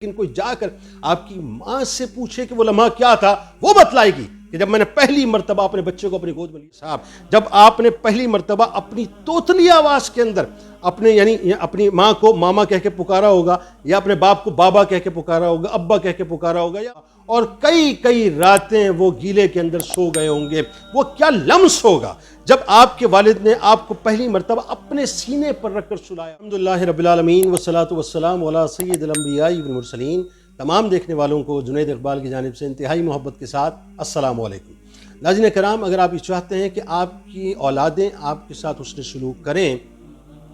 لیکن کوئی جا کر آپ کی ماں سے پوچھے کہ وہ لمحہ کیا تھا، وہ بتلائے گی کہ جب میں نے پہلی مرتبہ اپنے بچے کو اپنی گود میں لیا۔ صاحب، جب آپ نے پہلی مرتبہ اپنی توتلی آواز کے اندر اپنی ماں کو ماما کہہ کے پکارا ہوگا، یا اپنے باپ کو بابا کہہ کے پکارا ہوگا، ابا کہہ کے پکارا ہوگا، اور کئی راتیں وہ گیلے کے اندر سو گئے ہوں گے، وہ کیا لمس ہوگا جب آپ کے والد نے آپ کو پہلی مرتبہ اپنے سینے پر رکھ کر سلایا۔ الحمدللہ رب العالمین والصلاۃ والسلام علی سید الانبیاء والمرسلین۔ تمام دیکھنے والوں کو جنید اقبال کی جانب سے انتہائی محبت کے ساتھ السلام علیکم۔ ناظرین کرام، اگر آپ یہ چاہتے ہیں کہ آپ کی اولادیں آپ کے ساتھ حسن سلوک کریں،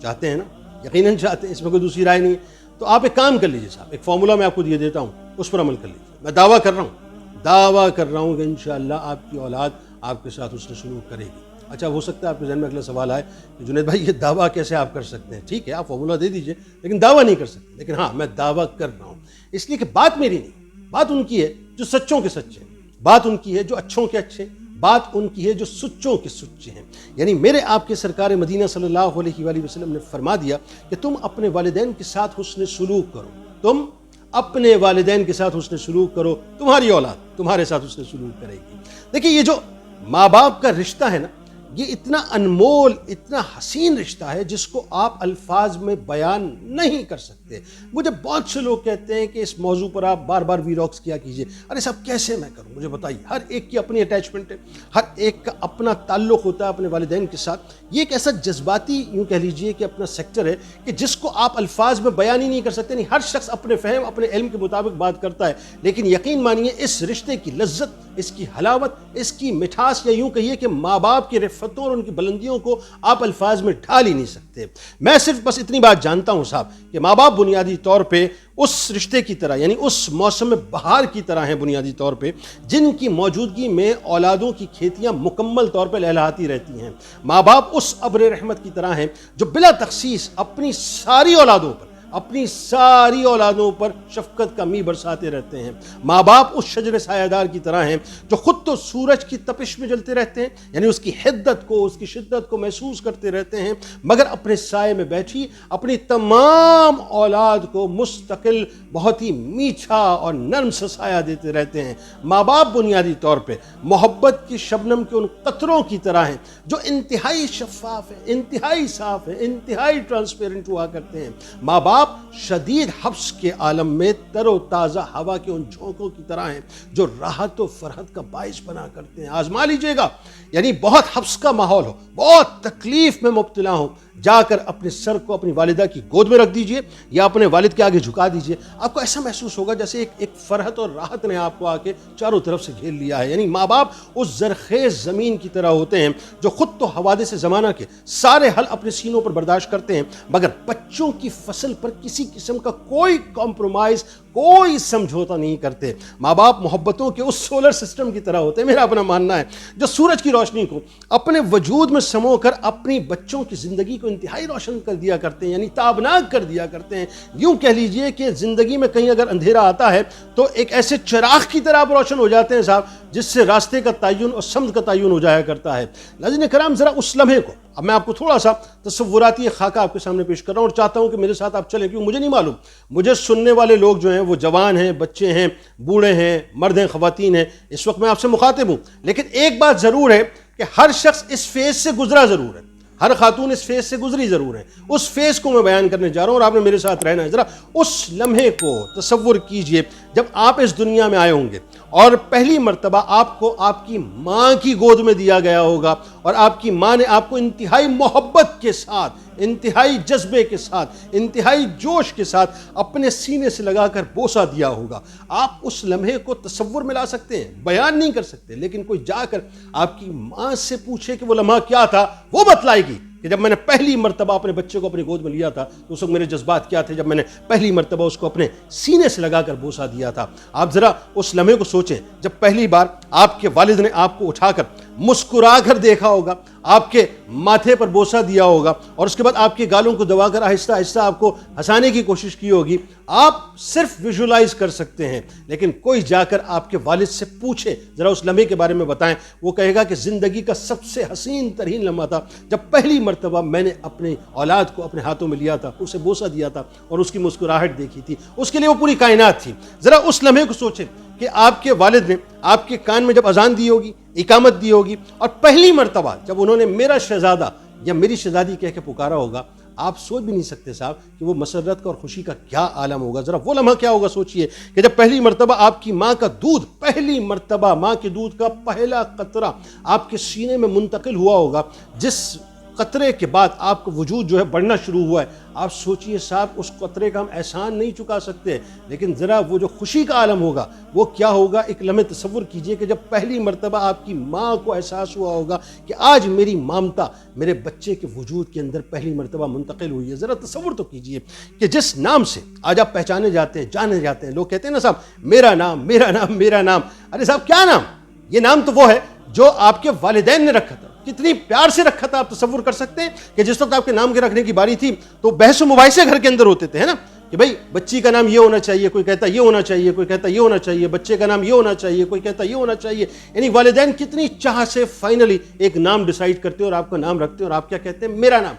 چاہتے ہیں نا، یقیناً چاہتے ہیں، اس میں کوئی دوسری رائے نہیں ہے، تو آپ ایک کام کر لیجیے صاحب، ایک فارمولہ میں آپ کو دے دیتا ہوں، اس پر عمل کر لیجیے۔ میں دعویٰ کر رہا ہوں کہ انشاءاللہ آپ کی اولاد آپ کے ساتھ حسن سلوک کرے گی۔ اچھا، ہو سکتا ہے آپ کے ذہن میں اگلا سوال آئے کہ جنید بھائی، یہ دعویٰ کیسے آپ کر سکتے ہیں؟ ٹھیک ہے، آپ فارمولہ دے دیجئے، لیکن دعویٰ نہیں کر سکتے۔ لیکن ہاں، میں دعویٰ کر رہا ہوں، اس لیے کہ بات میری نہیں، بات ان کی ہے جو سچوں کے سچے ہیں، بات ان کی ہے جو اچھوں کے اچھے، بات ان کی ہے جو سچوں کے سچے ہیں۔ یعنی میرے آپ کے سرکار مدینہ صلی اللہ علیہ وآلہ وسلم نے فرما دیا کہ تم اپنے والدین کے ساتھ حسن سلوک کرو، تم اپنے والدین کے ساتھ حسن سلوک کرو، تمہاری اولاد تمہارے ساتھ حسن سلوک کرے گی۔ دیکھیے، یہ جو ماں باپ کا رشتہ ہے نا، یہ اتنا انمول، اتنا حسین رشتہ ہے جس کو آپ الفاظ میں بیان نہیں کر سکتے۔ مجھے بہت سے لوگ کہتے ہیں کہ اس موضوع پر آپ بار بار ویلاگس کیا کیجئے۔ ارے صاحب، کیسے میں کروں؟ مجھے بتائیے۔ ہر ایک کی اپنی اٹیچمنٹ ہے، ہر ایک کا اپنا تعلق ہوتا ہے اپنے والدین کے ساتھ۔ یہ ایک ایسا جذباتی، یوں کہہ لیجئے کہ اپنا سیکٹر ہے کہ جس کو آپ الفاظ میں بیان ہی نہیں کر سکتے۔ نہیں، ہر شخص اپنے فہم، اپنے علم کے مطابق بات کرتا ہے، لیکن یقین مانیے اس رشتے کی لذت، اس کی حلاوت، اس کی مٹھاس، یا یوں کہیے کہ ماں باپ کی رفتوں اور ان کی بلندیوں کو آپ الفاظ میں ڈھال ہی نہیں سکتے۔ میں صرف بس اتنی بات جانتا ہوں صاحب کہ ماں باپ بنیادی طور پہ اس رشتے کی طرح، یعنی اس موسم بہار کی طرح ہیں بنیادی طور پہ، جن کی موجودگی میں اولادوں کی کھیتیاں مکمل طور پہ لہلہاتی رہتی ہیں۔ ماں باپ اس ابر رحمت کی طرح ہیں جو بلا تخصیص اپنی ساری اولادوں پر شفقت کا می برساتے رہتے ہیں۔ ماں باپ اس شجر سایہ دار کی طرح ہیں جو خود تو سورج کی تپش میں جلتے رہتے ہیں، یعنی اس کی حدت کو، اس کی شدت کو محسوس کرتے رہتے ہیں، مگر اپنے سائے میں بیٹھی اپنی تمام اولاد کو مستقل بہت ہی میٹھا اور نرم سا سایہ دیتے رہتے ہیں۔ ماں باپ بنیادی طور پہ محبت کی شبنم کے ان قطروں کی طرح ہیں جو انتہائی شفاف ہیں، انتہائی صاف ہیں، انتہائی ٹرانسپیرنٹ ہوا کرتے ہیں۔ ماں باپ شدید حبس کے عالم میں تر و تازہ ہوا کے ان جھونکوں کی طرح ہیں جو راحت و فرحت کا باعث بنا کرتے ہیں۔ آزما لیجئے گا، یعنی بہت حبس کا ماحول ہو، بہت تکلیف میں مبتلا ہو، جا کر اپنے سر کو اپنی والدہ کی گود میں رکھ دیجئے یا اپنے والد کے آگے جھکا دیجئے، آپ کو ایسا محسوس ہوگا جیسے ایک فرحت اور راحت نے آپ کو آ کے چاروں طرف سے گھیر لیا ہے۔ یعنی ماں باپ اس زرخیز زمین کی طرح ہوتے ہیں جو خود تو حوادث زمانہ کے سارے حل اپنے سینوں پر برداشت کرتے ہیں، مگر بچوں کی فصل پر کسی قسم کا کوئی کمپرومائز، کوئی سمجھوتا نہیں کرتے۔ ماں باپ محبتوں کے اس سولر سسٹم کی طرح ہوتے ہیں، میرا اپنا ماننا ہے، جو سورج کی روشنی کو اپنے وجود میں سمو کر اپنی بچوں کی زندگی کو انتہائی روشن کر دیا کرتے ہیں، یعنی تابناک کر دیا کرتے ہیں۔ یوں کہہ لیجئے کہ زندگی میں کہیں اگر اندھیرا آتا ہے تو ایک ایسے چراغ کی طرح آپ روشن ہو جاتے ہیں صاحب، جس سے راستے کا تعین اور سمت کا تعین ہو جایا کرتا ہے۔ ناظرین کرام، ذرا اس لمحے کو اب میں آپ کو تھوڑا سا تصوراتی خاکہ آپ کے سامنے پیش کر رہا ہوں، اور چاہتا ہوں کہ میرے ساتھ آپ چلیں، کیوں مجھے نہیں معلوم، مجھے سننے والے لوگ جو ہیں وہ جوان ہیں، بچے ہیں، بوڑھے ہیں، مرد ہیں، خواتین ہیں، اس وقت میں آپ سے مخاطب ہوں، لیکن ایک بات ضرور ہے کہ ہر شخص اس فیز سے گزرا ضرور ہے، ہر خاتون اس فیز سے گزری ضرور ہے۔ اس فیز کو میں بیان کرنے جا رہا ہوں اور آپ نے میرے ساتھ رہنا ہے۔ ذرا اس لمحے کو تصور کیجئے جب آپ اس دنیا میں آئے ہوں گے اور پہلی مرتبہ آپ کو آپ کی ماں کی گود میں دیا گیا ہوگا، اور آپ کی ماں نے آپ کو انتہائی محبت کے ساتھ، انتہائی جذبے کے ساتھ، انتہائی جوش کے ساتھ اپنے سینے سے لگا کر بوسہ دیا ہوگا۔ آپ اس لمحے کو تصور میں لا سکتے ہیں، بیان نہیں کر سکتے، لیکن کوئی جا کر آپ کی ماں سے پوچھے کہ وہ لمحہ کیا تھا، وہ بتلائے گی کہ جب میں نے پہلی مرتبہ اپنے بچے کو اپنی گود میں لیا تھا تو اس وقت میرے جذبات کیا تھے، جب میں نے پہلی مرتبہ اس کو اپنے سینے سے لگا کر بوسہ دیا تھا۔ آپ ذرا اس لمحے کو سوچیں جب پہلی بار آپ کے والد نے آپ کو اٹھا کر مسکرا کر دیکھا ہوگا، آپ کے ماتھے پر بوسہ دیا ہوگا اور اس کے بعد آپ کے گالوں کو دبا کر آہستہ آہستہ آپ کو ہنسانے کی کوشش کی ہوگی. آپ صرف ویژولائز کر سکتے ہیں، لیکن کوئی جا کر آپ کے والد سے پوچھے، ذرا اس لمحے کے بارے میں بتائیں. وہ کہے گا کہ زندگی کا سب سے حسین ترین لمحہ تھا جب پہلی مرتبہ میں نے اپنی اولاد کو اپنے ہاتھوں میں لیا تھا، اسے بوسہ دیا تھا اور اس کی مسکراہٹ دیکھی تھی. اس کے لیے وہ پوری کائنات تھی. ذرا اس لمحے کو سوچیں کہ آپ کے والد نے آپ کے کان میں جب اذان دی ہوگی، اقامت دی ہوگی، اور پہلی مرتبہ جب انہوں نے میرا شہزادہ یا میری شہزادی کہہ کے پکارا ہوگا، آپ سوچ بھی نہیں سکتے صاحب کہ وہ مسرت کا اور خوشی کا کیا عالم ہوگا. ذرا وہ لمحہ کیا ہوگا سوچئے کہ جب پہلی مرتبہ آپ کی ماں کا دودھ، پہلی مرتبہ ماں کے دودھ کا پہلا قطرہ آپ کے سینے میں منتقل ہوا ہوگا، جس قطرے کے بعد آپ کا وجود جو ہے بڑھنا شروع ہوا ہے. آپ سوچئے صاحب اس قطرے کا ہم احسان نہیں چکا سکتے، لیکن ذرا وہ جو خوشی کا عالم ہوگا وہ کیا ہوگا. ایک لمحے تصور کیجئے کہ جب پہلی مرتبہ آپ کی ماں کو احساس ہوا ہوگا کہ آج میری مامتا میرے بچے کے وجود کے اندر پہلی مرتبہ منتقل ہوئی ہے. ذرا تصور تو کیجئے کہ جس نام سے آج آپ پہچانے جاتے ہیں، جانے جاتے ہیں. لوگ کہتے ہیں نا صاحب میرا نام میرا نام میرا نام. ارے صاحب کیا نام؟ یہ نام تو وہ ہے جو آپ کے والدین نے رکھا تھا. کتنی پیار سے رکھا تھا. آپ تصور کر سکتے ہیں کہ جس وقت آپ کے نام کے رکھنے کی باری تھی تو بحث و مباحثے گھر کے اندر ہوتے تھے، ہے نا، کہ بھئی بچی کا نام یہ ہونا چاہیے، کوئی کہتا یہ ہونا چاہیے، کوئی کہتا یہ ہونا چاہیے، بچے کا نام یہ ہونا چاہیے، کوئی کہتا یہ ہونا چاہیے. یعنی والدین کتنی چاہ سے فائنلی ایک نام ڈیسائیڈ کرتے ہیں اور آپ کا نام رکھتے ہیں، اور آپ کیا کہتے ہیں؟ میرا نام.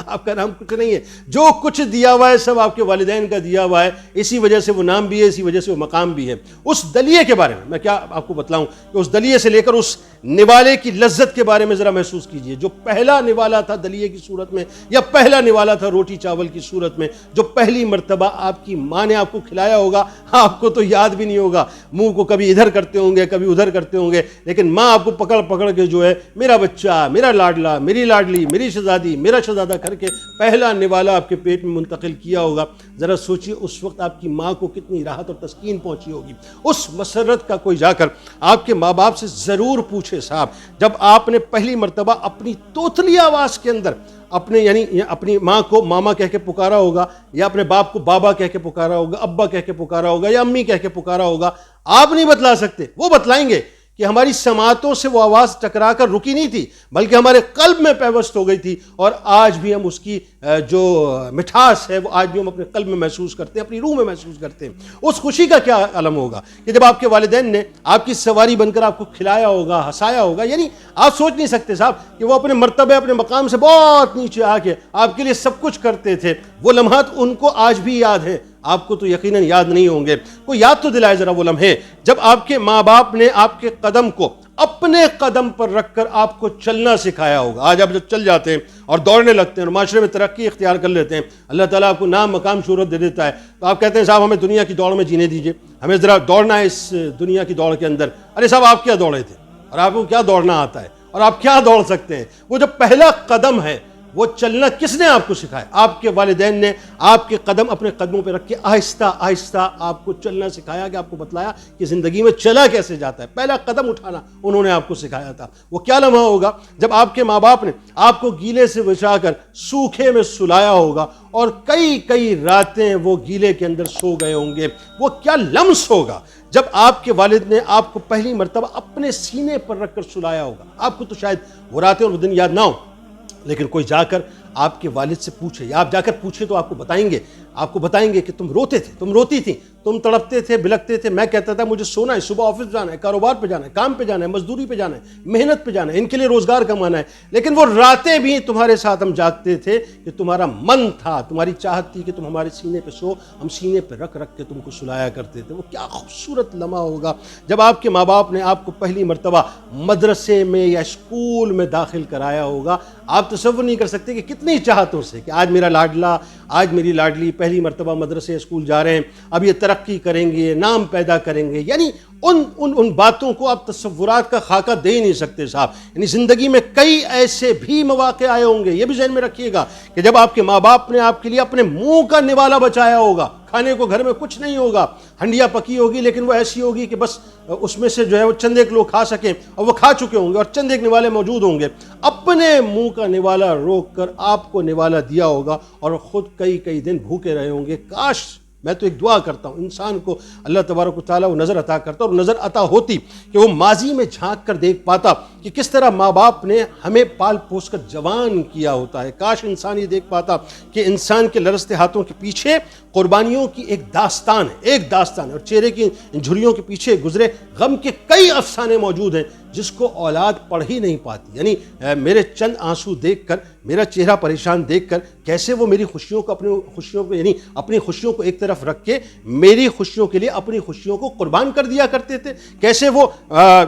آپ کا نام کچھ نہیں ہے. جو کچھ دیا ہوا ہے سب آپ کے والدین کا دیا ہوا ہے. اسی وجہ سے وہ نام بھی ہے، اسی وجہ سے وہ مقام بھی ہے. اس دلیے کے بارے میں کیا آپ کو بتلاؤں کہ اس دلیے سے لے کر اس نوالے کی لذت کے بارے میں ذرا محسوس کیجئے. جو پہلا نوالا تھا دلیے کی صورت میں، یا پہلا نوالا تھا روٹی چاول کی صورت میں، جو پہلی مرتبہ آپ کی ماں نے آپ کو کھلایا ہوگا، آپ کو تو یاد بھی نہیں ہوگا. منہ کو کبھی ادھر کرتے ہوں گے، کبھی ادھر کرتے ہوں گے، لیکن ماں آپ کو پکڑ پکڑ کے جو ہے میرا بچہ، میرا لاڈلا، میری لاڈلی، میری شہزادی، میرا شہزادہ کر کے پہلا نوالا آپ کے پیٹ میں منتقل کیا ہوگا. ذرا سوچئے اس وقت آپ کی ماں کو کتنی راحت اور تسکین پہنچی ہوگی. اس مسرت کا کوئی جا کر آپ کے ماں باپ سے ضرور پوچھے صاحب، جب آپ نے پہلی مرتبہ اپنی توتلی آواز کے اندر اپنی ماں کو ماما کہہ کے پکارا ہوگا، یا اپنے باپ کو بابا کہہ کے پکارا ہوگا، ابا کہہ کے پکارا ہوگا، یا امی کہہ کے پکارا ہوگا. آپ نہیں بتلا سکتے، وہ بتلائیں گے کہ ہماری سماعتوں سے وہ آواز ٹکرا کر رکی نہیں تھی، بلکہ ہمارے قلب میں پیوست ہو گئی تھی، اور آج بھی ہم اس کی جو مٹھاس ہے وہ آج بھی ہم اپنے قلب میں محسوس کرتے ہیں، اپنی روح میں محسوس کرتے ہیں. اس خوشی کا کیا عالم ہوگا کہ جب آپ کے والدین نے آپ کی سواری بن کر آپ کو کھلایا ہوگا، ہنسایا ہوگا. یعنی آپ سوچ نہیں سکتے صاحب کہ وہ اپنے مرتبے، اپنے مقام سے بہت نیچے آ کے آپ کے لیے سب کچھ کرتے تھے. وہ لمحات ان کو آج بھی یاد ہیں. آپ کو تو یقیناً یاد نہیں ہوں گے. کوئی یاد تو دلائے ذرا وہ لمحے جب آپ کے ماں باپ نے آپ کے قدم کو اپنے قدم پر رکھ کر آپ کو چلنا سکھایا ہوگا. آج آپ جب چل جاتے ہیں اور دوڑنے لگتے ہیں اور معاشرے میں ترقی اختیار کر لیتے ہیں، اللہ تعالیٰ آپ کو نام مقام شہرت دے دیتا ہے، تو آپ کہتے ہیں صاحب ہمیں دنیا کی دوڑ میں جینے دیجئے، ہمیں ذرا دوڑنا ہے اس دنیا کی دوڑ کے اندر. ارے صاحب آپ کیا دوڑے تھے، اور آپ کو کیا دوڑنا آتا ہے، اور آپ کیا دوڑ سکتے ہیں؟ وہ جو پہلا قدم ہے وہ چلنا کس نے آپ کو سکھایا؟ آپ کے والدین نے آپ کے قدم اپنے قدموں پہ رکھ کے آہستہ آہستہ آپ کو چلنا سکھایا، کہ آپ کو بتلایا کہ زندگی میں چلا کیسے جاتا ہے. پہلا قدم اٹھانا انہوں نے آپ کو سکھایا تھا. وہ کیا لمحہ ہوگا جب آپ کے ماں باپ نے آپ کو گیلے سے بچا کر سوکھے میں سلایا ہوگا، اور کئی راتیں وہ گیلے کے اندر سو گئے ہوں گے. وہ کیا لمس ہوگا جب آپ کے والد نے آپ کو پہلی مرتبہ اپنے سینے پر رکھ کر سلایا ہوگا. آپ کو تو شاید وہ راتیں اور وہ دن یاد نہ ہو، لیکن کوئی جا کر آپ کے والد سے پوچھے، یا آپ جا کر پوچھے تو آپ کو بتائیں گے کہ تم روتے تھے، تم روتی تھی، تم تڑپتے تھے، بلکتے تھے. میں کہتا تھا مجھے سونا ہے، صبح آفس جانا ہے، کاروبار پہ جانا ہے، کام پہ جانا ہے، مزدوری پہ جانا ہے، محنت پہ جانا ہے، ان کے لیے روزگار کمانا ہے. لیکن وہ راتیں بھی تمہارے ساتھ ہم جاگتے تھے کہ تمہارا من تھا، تمہاری چاہت تھی کہ تم ہمارے سینے پہ سو، ہم سینے پہ رکھ کے تم کو سلایا کرتے تھے. وہ کیا خوبصورت لمحہ ہوگا جب آپ کے ماں باپ نے آپ کو پہلی مرتبہ مدرسے میں یا اسکول میں داخل کرایا ہوگا. آپ تصور نہیں کر سکتے کہ کتنی چاہتوں سے کہ آج میرا لاڈلا، آج میری لاڈلی پہلی مرتبہ مدرسے اسکول جا رہے ہیں، اب یہ ترقی کریں گے، نام پیدا کریں گے. یعنی ان باتوں کو آپ تصورات کا خاکہ دے ہی نہیں سکتے صاحب. یعنی زندگی میں کئی ایسے بھی مواقع آئے ہوں گے، یہ بھی ذہن میں رکھیے گا، کہ جب آپ کے ماں باپ نے آپ کے لیے اپنے منہ کا نوالا بچایا ہوگا. کھانے کو گھر میں کچھ نہیں ہوگا، ہنڈیاں پکی ہوگی، لیکن وہ ایسی ہوگی کہ بس اس میں سے جو ہے وہ چند ایک لوگ کھا سکیں، اور وہ کھا چکے ہوں گے، اور چند ایک نوالے موجود ہوں گے. اپنے منہ کا نوالا روک کر آپ کو نوالا دیا ہوگا، اور خود کئی دن بھوکے رہے ہوں گے. کاش میں تو ایک دعا کرتا ہوں انسان کو اللہ تبارک و تعالیٰ وہ نظر عطا کرتا، اور نظر عطا ہوتی کہ وہ ماضی میں جھانک کر دیکھ پاتا کہ کس طرح ماں باپ نے ہمیں پال پوس کر جوان کیا ہوتا ہے۔ کاش انسان یہ دیکھ پاتا کہ انسان کے لرزتے ہاتھوں کے پیچھے قربانیوں کی ایک داستان ہے، اور چہرے کی جھریوں کے پیچھے گزرے غم کے کئی افسانے موجود ہیں جس کو اولاد پڑھ ہی نہیں پاتی۔ یعنی میرے چند آنسو دیکھ کر، میرا چہرہ پریشان دیکھ کر کیسے وہ میری خوشیوں کو اپنی خوشیوں کو ایک طرف رکھ کے میری خوشیوں کے لیے اپنی خوشیوں کو قربان کر دیا کرتے تھے، کیسے وہ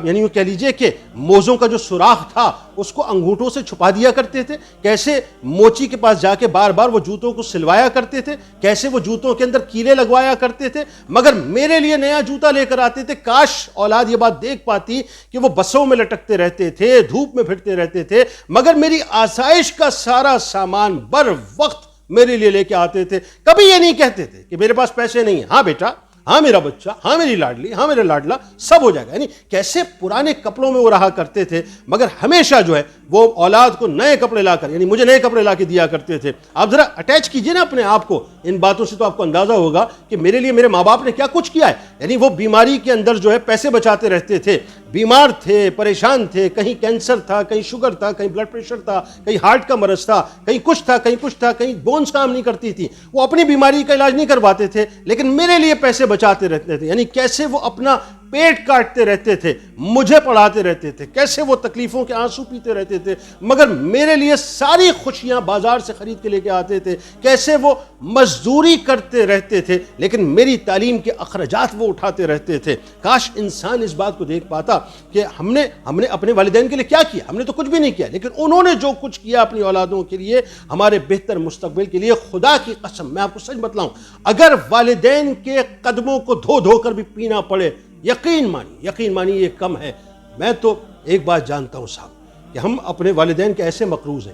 یعنی کہہ لیجئے کہ موزوں کا جو سوراخ تھا اس کو انگوٹھوں سے چھپا دیا کرتے تھے، کیسے موچی کے پاس جا کے بار بار وہ جوتوں کو سلوایا کرتے تھے، کیسے وہ جوتوں کے اندر کیلے لگوایا کرتے تھے، مگر میرے لیے نیا جوتا لے کر آتے تھے۔ کاش اولاد یہ بات دیکھ پاتی کہ وہ بسوں میں لٹکتے رہتے تھے، دھوپ میں پھرتے رہتے تھے، مگر میری آسائش کا سارا سامان بر وقت میرے لیے لے کے آتے تھے۔ کبھی یہ نہیں کہتے تھے کہ میرے پاس پیسے نہیں ہیں، ہاں بیٹا، ہاں میرا بچہ، ہاں میری لاڈلی، ہاں میرا لاڈلا، سب ہو جائے گا۔ یعنی کیسے پرانے کپڑوں میں وہ رہا کرتے تھے، مگر ہمیشہ جو ہے وہ اولاد کو نئے کپڑے لا کر، یعنی مجھے نئے کپڑے لا کے دیا کرتے تھے۔ آپ ذرا اٹیچ کیجئے نا اپنے آپ کو ان باتوں سے، تو آپ کو اندازہ ہوگا کہ میرے لیے میرے ماں باپ نے کیا کچھ کیا ہے۔ یعنی وہ بیماری کے اندر جو ہے پیسے بچاتے رہتے تھے، بیمار تھے، پریشان تھے، کہیں کینسر تھا، کہیں شوگر تھا، کہیں بلڈ پریشر تھا، کہیں ہارٹ کا مرض تھا، کہیں کچھ تھا، کہیں بونز کام نہیں کرتی تھی، وہ اپنی بیماری کا علاج نہیں کرواتے تھے لیکن میرے لیے پیسے بچاتے رہتے تھے۔ یعنی کیسے وہ اپنا پیٹ کاٹتے رہتے تھے، مجھے پڑھاتے رہتے تھے، کیسے وہ تکلیفوں کے آنسو پیتے رہتے تھے، مگر میرے لیے ساری خوشیاں بازار سے خرید کے لے کے آتے تھے، کیسے وہ مزدوری کرتے رہتے تھے لیکن میری تعلیم کے اخراجات وہ اٹھاتے رہتے تھے۔ کاش انسان اس بات کو دیکھ پاتا کہ ہم نے اپنے والدین کے لیے کیا کیا۔ ہم نے تو کچھ بھی نہیں کیا، لیکن انہوں نے جو کچھ کیا اپنی اولادوں کے لیے، ہمارے بہتر مستقبل کے لیے، خدا کی قسم میں آپ کو سچ بتلاؤں، اگر والدین کے قدموں کو دھو دھو کر بھی پینا پڑے، یقین مانی یہ کم ہے۔ میں تو ایک بات جانتا ہوں صاحب کہ ہم اپنے والدین کے ایسے مقروض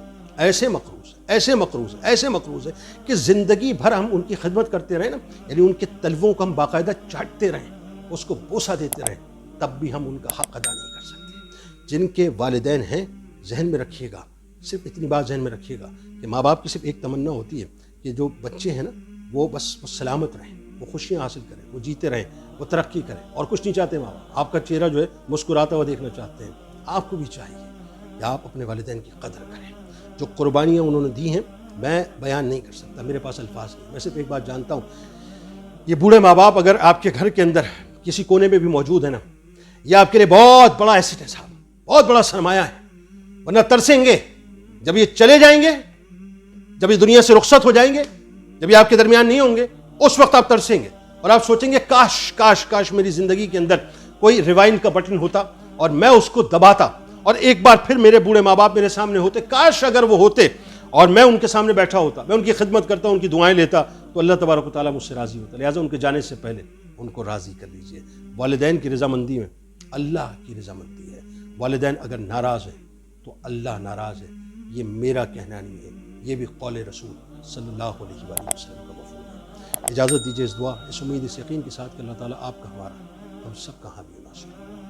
ہیں کہ زندگی بھر ہم ان کی خدمت کرتے رہیں نا، یعنی ان کے تلووں کو ہم باقاعدہ چاٹتے رہیں، اس کو بوسہ دیتے رہیں، تب بھی ہم ان کا حق ادا نہیں کر سکتے۔ جن کے والدین ہیں، ذہن میں رکھیے گا، صرف اتنی بات ذہن میں رکھیے گا کہ ماں باپ کی صرف ایک تمنا ہوتی ہے کہ جو بچے ہیں نا وہ بس سلامت رہیں، وہ خوشیاں حاصل کریں، وہ جیتے رہیں، وہ ترقی کریں، اور کچھ نہیں چاہتے ماں باپ۔ آپ کا چہرہ جو ہے مسکراتا ہوا دیکھنا چاہتے ہیں۔ آپ کو بھی چاہیے کہ آپ اپنے والدین کی قدر کریں۔ جو قربانیاں انہوں نے دی ہیں میں بیان نہیں کر سکتا، میرے پاس الفاظ نہیں۔ میں صرف ایک بات جانتا ہوں، یہ بوڑھے ماں باپ اگر آپ کے گھر کے اندر کسی کونے میں بھی موجود ہے نا، یہ آپ کے لیے بہت بڑا ایسٹ ہے صاحب، بہت بڑا سرمایہ ہے۔ ورنہ ترسیں گے جب یہ چلے جائیں گے، جب یہ دنیا سے رخصت ہو جائیں گے، جب یہ آپ کے درمیان نہیں ہوں گے، اس وقت آپ ترسیں گے اور آپ سوچیں گے کاش میری زندگی کے اندر کوئی ریوائنڈ کا بٹن ہوتا اور میں اس کو دباتا اور ایک بار پھر میرے بوڑھے ماں باپ میرے سامنے ہوتے۔ کاش اگر وہ ہوتے اور میں ان کے سامنے بیٹھا ہوتا، میں ان کی خدمت کرتا، ان کی دعائیں لیتا، تو اللہ تبارک و تعالیٰ مجھ سے راضی ہوتا۔ لہٰذا ان کے جانے سے پہلے ان کو راضی کر لیجئے۔ والدین کی رضامندی میں اللہ کی رضامندی ہے۔ والدین اگر ناراض ہیں تو اللہ ناراض ہے۔ یہ میرا کہنا نہیں ہے، یہ بھی قول رسول صلی اللہ علیہ وآلہ وسلم کا مفہوم ہے۔ اجازت دیجیے اس دعا، اس امید، اس یقین کے ساتھ کہ اللہ تعالیٰ آپ کا، ہمارا، ہم سب کا حامی و ناصر۔